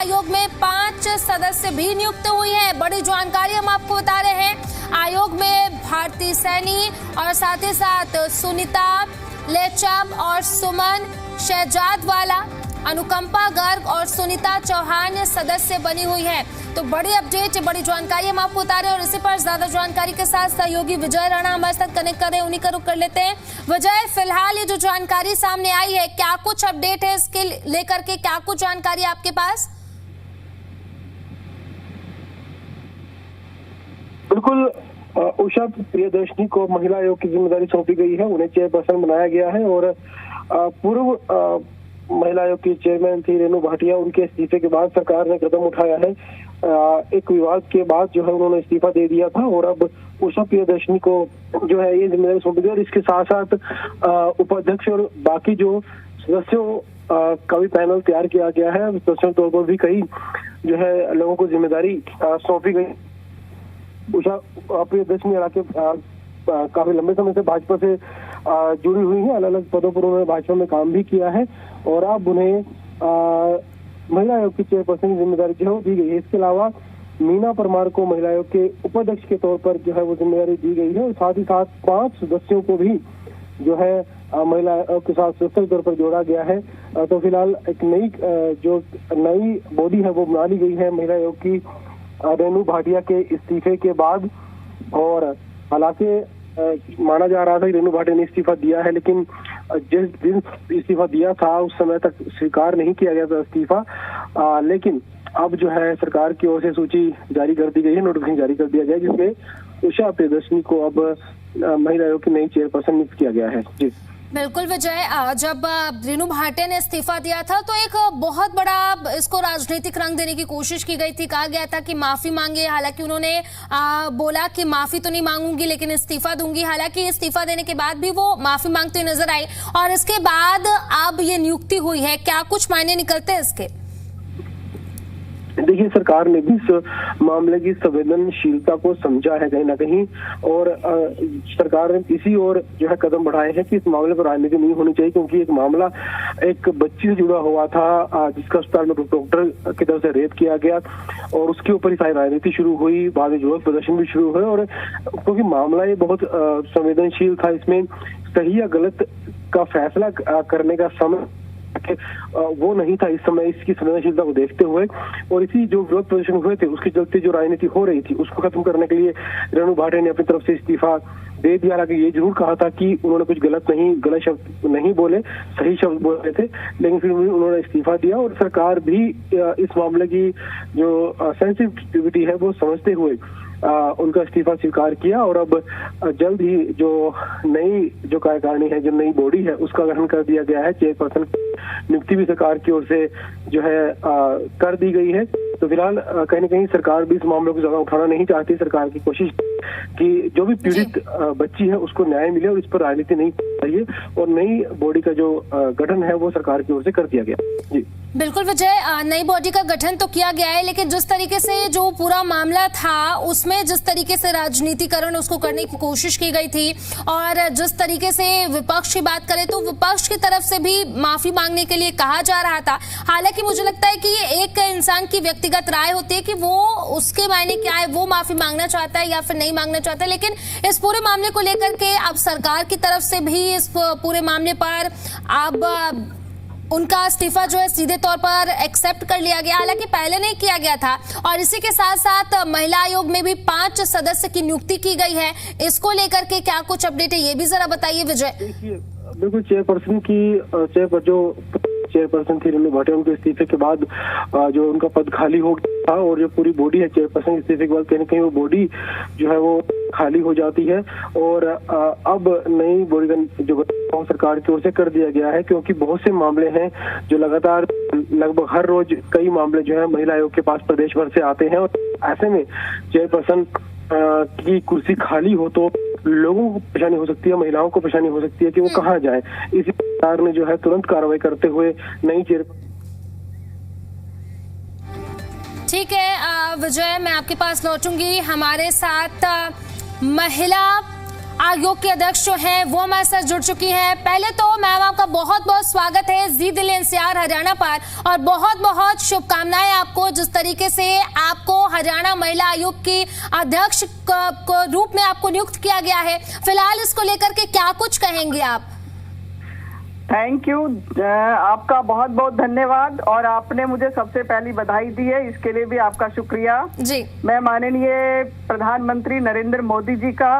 आयोग में 5 सदस्य भी नियुक्त हुई हैं। बड़ी जानकारी हम आपको बता रहे हैं। आयोग में भारती सैनी और साथ ही साथ सुनीता लेचम और सुमन शहजादवाला, अनुकंपा गर्ग और सुनीता चौहान सदस्य बनी हुई है। तो बड़ी अपडेट, बड़ी जानकारी हम आपको बता रहे हैं और इसी पर ज्यादा जानकारी के साथ सहयोगी विजय राणा हमारे साथ कनेक्ट कर रहे हैं, उन्हीं का रुख कर लेते हैं। विजय, फिलहाल ये जो जानकारी सामने आई है, क्या कुछ अपडेट है इसके लेकर के, क्या कुछ जानकारी आपके पास? बिल्कुल, उषा प्रियदर्शनी को महिला आयोग की जिम्मेदारी सौंपी गई है। उन्हें चेयरपर्सन बनाया गया है और पूर्व महिला आयोग की चेयरमैन थी रेणु भाटिया, उनके इस्तीफे के बाद सरकार ने कदम उठाया है। एक विवाद के बाद जो है उन्होंने इस्तीफा दे दिया था और अब उषा प्रियदर्शनी को जो है ये जिम्मेदारी सौंपी गई और इसके साथ साथ उपाध्यक्ष और बाकी जो सदस्यों का भी पैनल तैयार किया गया है। पर्सनल तौर पर भी कई जो है लोगों को जिम्मेदारी सौंपी गई। उषा प्रियदर्शनी हालांकि काफी लंबे समय से भाजपा से जुड़ी हुई है, अलग अलग पदों पर उन्होंने भाजपा में काम भी किया है और अब उन्हें महिला आयोग की चेयरपर्सन की जिम्मेदारी जो है दी गई है। इसके अलावा मीना परमार को महिला आयोग के उपाध्यक्ष के तौर पर जो है वो जिम्मेदारी दी गई है और साथ ही साथ 5 सदस्यों को भी जो है महिला आयोग के साथ सदस्य के तौर पर जोड़ा गया है। तो फिलहाल एक नई बॉडी है वो बना ली गई है महिला आयोग की रेणु भाटिया के इस्तीफे के बाद। और हालांकि माना जा रहा था कि रेणु भाटिया ने इस्तीफा दिया है, लेकिन जिस दिन इस्तीफा दिया था उस समय तक स्वीकार नहीं किया गया था इस्तीफा। लेकिन अब जो है सरकार की ओर से सूची जारी कर दी गई है, नोटिफिकेशन जारी कर दिया गया है, जिसमें उषा प्रियदर्शनी को अब महिला आयोग की नई चेयरपर्सन नियुक्त किया गया है। जी बिल्कुल विजय, जब रेणु भाटिया ने इस्तीफा दिया था तो एक बहुत बड़ा इसको राजनीतिक रंग देने की कोशिश की गई थी। कहा गया था कि माफी मांगे, हालांकि उन्होंने बोला कि माफी तो नहीं मांगूंगी लेकिन इस्तीफा दूंगी। हालांकि इस्तीफा देने के बाद भी वो माफी मांगते हुए नजर आई और इसके बाद अब ये नियुक्ति हुई है। क्या कुछ मायने निकलते हैं इसके? देखिए, सरकार ने भी इस मामले की संवेदनशीलता को समझा है कहीं ना कहीं और सरकार ने इसी ओर जो है कदम बढ़ाए हैं कि इस मामले पर राजनीति नहीं होनी चाहिए, क्योंकि एक मामला एक बच्ची से जुड़ा हुआ था जिसका अस्पताल में डॉक्टर की तरफ से रेप किया गया और उसके ऊपर ही सारी राजनीति शुरू हुई, बाद में विरोध प्रदर्शन भी शुरू हुए। और क्योंकि मामला ये बहुत संवेदनशील था, इसमें सही या गलत का फैसला करने का समय वो नहीं था इस समय, इसकी संवेदनशीलता को देखते हुए और इसी जो विरोध प्रदर्शन हुए थे उसके चलते जो राजनीति हो रही थी उसको खत्म करने के लिए रेणु भाटिया ने अपनी तरफ से इस्तीफा दे दिया। हालांकि ये जरूर कहा था कि उन्होंने कुछ गलत शब्द नहीं बोले, सही शब्द बोले थे, लेकिन फिर उन्होंने इस्तीफा दिया और सरकार भी इस मामले की जो सेंसिटिविटी है वो समझते हुए उनका इस्तीफा स्वीकार किया और अब जल्द ही जो नई जो कार्यकारिणी है, जो नई बॉडी है, उसका गठन कर दिया गया है। चेयरपर्सन नियुक्ति भी सरकार की ओर से जो है कर दी गई है। तो फिलहाल कहीं ना कहीं सरकार भी इस मामले को ज्यादा उठाना नहीं चाहती। सरकार की कोशिश कि जो भी पीड़ित बच्ची है उसको न्याय मिले और इस पर राजनीति नहीं चाहिए और नई बॉडी का जो गठन है वो सरकार की ओर से कर दिया गया। जी बिल्कुल विजय, नई बॉडी का गठन तो किया गया है, लेकिन जिस तरीके से जो पूरा मामला था उसमें जिस तरीके से राजनीतिकरण उसको करने की कोशिश की गई थी और जिस तरीके से विपक्ष की बात करें तो विपक्ष की तरफ से भी माफी मांगने के लिए कहा जा रहा था। हालांकि मुझे लगता है कि ये एक इंसान की व्यक्तिगत राय होती है कि वो उसके मायने क्या है, वो माफी मांगना चाहता है या फिर नहीं मांगना चाहता है। लेकिन इस पूरे मामले को लेकर के अब सरकार की तरफ से भी इस पूरे मामले पर अब उनका इस्तीफा जो है सीधे तौर पर एक्सेप्ट कर लिया गया, हालांकि पहले नहीं किया गया था। और इसी के साथ साथ महिला आयोग में भी 5 सदस्य की नियुक्ति की गई है। इसको लेकर के क्या कुछ अपडेट है, ये भी जरा बताइए विजय। बिल्कुल, चेयरपर्सन थी रेणु भाटिया, उनके इस्तीफे के बाद जो उनका पद खाली हो गया था और जो पूरी बॉडी है चेयरपर्सन के इस्तीफे के बाद कहीं ना कहीं वो बॉडी जो है वो खाली हो जाती है और अब नई बॉडी का जो सरकार की ओर से कर दिया गया है, क्योंकि बहुत से मामले हैं जो लगातार लगभग हर रोज कई मामले जो है महिला आयोग के पास प्रदेश भर से आते हैं और ऐसे में चेयरपर्सन की कुर्सी खाली हो तो लोगों को परेशानी हो सकती है, महिलाओं को परेशानी हो सकती है कि वो कहाँ जाए। इसी सरकार ने जो है तुरंत कार्रवाई करते हुए नई ठीक है विजय, मैं आपके पास लौटूंगी। हमारे साथ महिला आयोग के अध्यक्ष जो हैं वो हमारे साथ जुड़ चुकी हैं। पहले तो मैम आपका बहुत बहुत स्वागत है जी दिल एनसीआर हरियाणा पर और बहुत बहुत शुभकामनाएं आपको, जिस तरीके से आपको हरियाणा महिला आयोग की अध्यक्ष को रूप में आपको नियुक्त किया गया है। फिलहाल इसको लेकर के क्या कुछ कहेंगे आप? थैंक यू, आपका बहुत बहुत धन्यवाद और आपने मुझे सबसे पहली बधाई दी है, इसके लिए भी आपका शुक्रिया जी। मैं माननीय प्रधानमंत्री नरेंद्र मोदी जी का,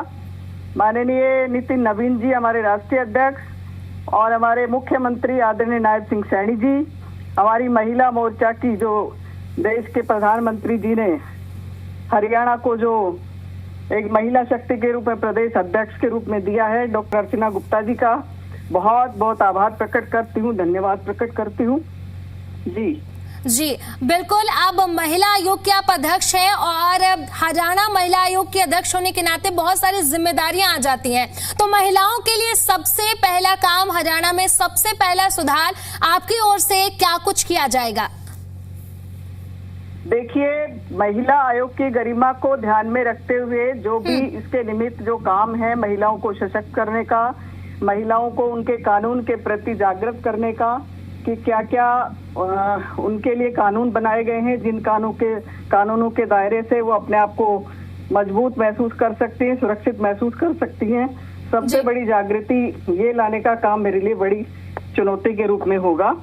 माननीय नितिन नवीन जी हमारे राष्ट्रीय अध्यक्ष और हमारे मुख्यमंत्री आदरणीय नायब सिंह सैनी जी, हमारी महिला मोर्चा की जो देश के प्रधानमंत्री जी ने हरियाणा को जो एक महिला शक्ति के रूप में प्रदेश अध्यक्ष के रूप में दिया है, डॉक्टर अर्चना गुप्ता जी का बहुत बहुत आभार प्रकट करती हूँ, धन्यवाद प्रकट करती हूँ जी। जी बिल्कुल, अब महिला आयोग के आप अध्यक्ष हैं और हरियाणा महिला आयोग के अध्यक्ष होने के नाते बहुत सारी जिम्मेदारियां आ जाती हैं, तो महिलाओं के लिए सबसे पहला काम, हरियाणा में सबसे पहला सुधार आपकी ओर से क्या कुछ किया जाएगा? देखिए, महिला आयोग की गरिमा को ध्यान में रखते हुए जो भी इसके निमित्त जो काम है, महिलाओं को सशक्त करने का, महिलाओं को उनके कानून के प्रति जागृत करने का, कि क्या क्या उनके लिए कानून बनाए गए हैं, जिन कानूनों के दायरे से वो अपने आप को मजबूत महसूस कर सकती हैं, सुरक्षित महसूस कर सकती हैं, सबसे बड़ी जागृति ये लाने का काम मेरे लिए बड़ी चुनौती के रूप में होगा।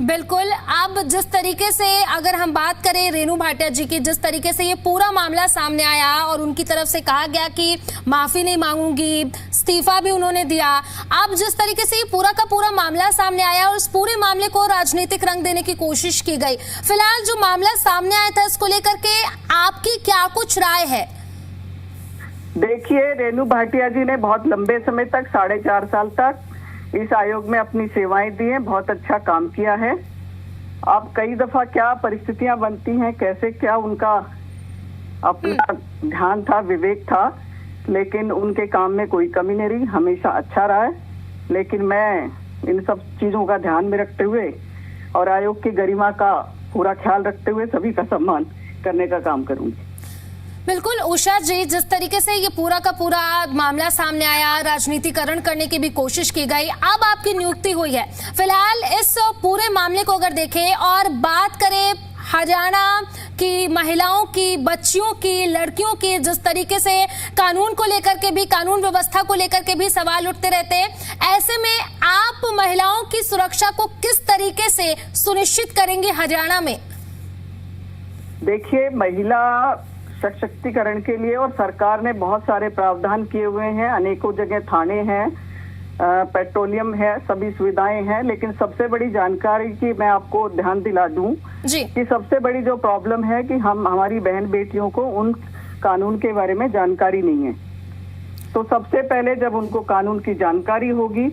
बिल्कुल, अब जिस तरीके से अगर हम बात करें रेणु भाटिया जी की, जिस तरीके से ये पूरा मामला सामने आया और उनकी तरफ से कहा गया कि माफी नहीं मांगूंगी, इस्तीफा भी उन्होंने दिया, अब जिस तरीके से ये पूरा का पूरा मामला सामने आया और इस पूरे मामले को राजनीतिक रंग देने की कोशिश की गई, फिलहाल जो मामला सामने आया था इसको लेकर के आपकी क्या कुछ राय है? देखिए, रेणु भाटिया जी ने बहुत लंबे समय तक 4.5 साल तक इस आयोग में अपनी सेवाएं दी हैं, बहुत अच्छा काम किया है। अब कई दफा क्या परिस्थितियां बनती हैं, कैसे क्या उनका अपना ध्यान था, विवेक था, लेकिन उनके काम में कोई कमी नहीं रही, हमेशा अच्छा रहा है। लेकिन मैं इन सब चीजों का ध्यान में रखते हुए और आयोग की गरिमा का पूरा ख्याल रखते हुए सभी का सम्मान करने का काम करूंगी। बिल्कुल उषा जी, जिस तरीके से ये पूरा का पूरा मामला सामने आया, राजनीतिकरण करने की भी कोशिश की गई, अब आपकी नियुक्ति हुई है। फिलहाल इस पूरे मामले को अगर देखें और बात करें हरियाणा की महिलाओं की, बच्चियों की, लड़कियों की, जिस तरीके से कानून को लेकर के भी, कानून व्यवस्था को लेकर के भी सवाल उठते रहते हैं, ऐसे में आप महिलाओं की सुरक्षा को किस तरीके से सुनिश्चित करेंगे हरियाणा में? देखिए, महिला सशक्तिकरण के लिए और सरकार ने बहुत सारे प्रावधान किए हुए हैं, अनेकों जगह थाने हैं, पेट्रोलियम है, सभी सुविधाएं हैं, लेकिन सबसे बड़ी जानकारी की मैं आपको ध्यान दिला दूं कि सबसे बड़ी जो प्रॉब्लम है कि हमारी बहन बेटियों को उन कानून के बारे में जानकारी नहीं है। तो सबसे पहले जब उनको कानून की जानकारी होगी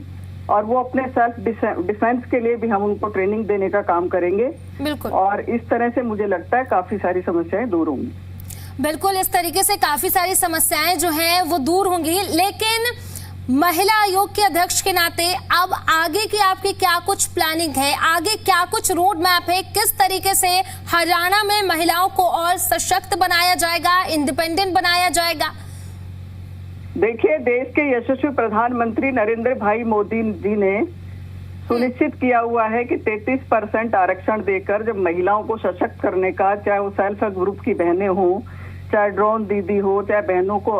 और वो अपने सेल्फ डिफेंस के लिए भी हम उनको ट्रेनिंग देने का काम करेंगे, बिल्कुल, और इस तरह से मुझे लगता है काफी सारी समस्याएं दूर होंगी। बिल्कुल, इस तरीके से काफी सारी समस्याएं जो हैं वो दूर होंगी, लेकिन महिला आयोग के अध्यक्ष के नाते अब आगे की आपकी क्या कुछ प्लानिंग है, आगे क्या कुछ रोड मैप है, किस तरीके से हरियाणा में महिलाओं को और सशक्त बनाया जाएगा, इंडिपेंडेंट बनाया जाएगा? देखिए, देश के यशस्वी प्रधानमंत्री नरेंद्र भाई मोदी जी ने सुनिश्चित किया हुआ है कि 33% आरक्षण देकर जब महिलाओं को सशक्त करने का, चाहे वो सेल्फ हेल्प ग्रुप की बहनें हों, चाहे ड्रोन दीदी हो, चाहे बहनों को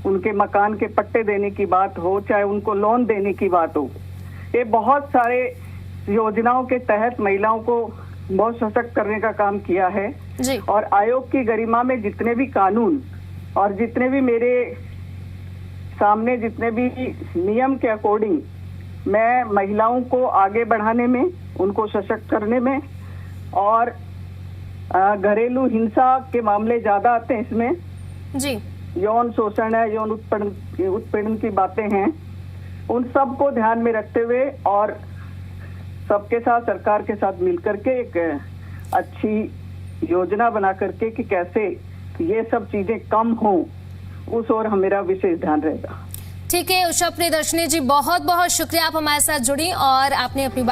उनके मकान के पट्टे देने की बात हो, चाहे उनको लोन देने की बात हो, ये बहुत सारे योजनाओं के तहत महिलाओं को बहुत सशक्त करने का काम किया है जी। और आयोग की गरिमा में जितने भी कानून और जितने भी मेरे सामने जितने भी नियम के अकॉर्डिंग मैं महिलाओं को आगे बढ़ाने में, उनको सशक्त करने में, और घरेलू हिंसा के मामले ज्यादा आते हैं इसमें जी, यौन शोषण है, यौन उत्पीड़न की बातें हैं, उन सब को ध्यान में रखते हुए और सबके साथ, सरकार के साथ मिलकर के एक अच्छी योजना बना करके कि कैसे ये सब चीजें कम हों, उस ओर मेरा विशेष ध्यान रहेगा। ठीक है उषा प्रियदर्शनी जी, बहुत बहुत शुक्रिया, आप हमारे साथ जुड़ी और आपने अपनी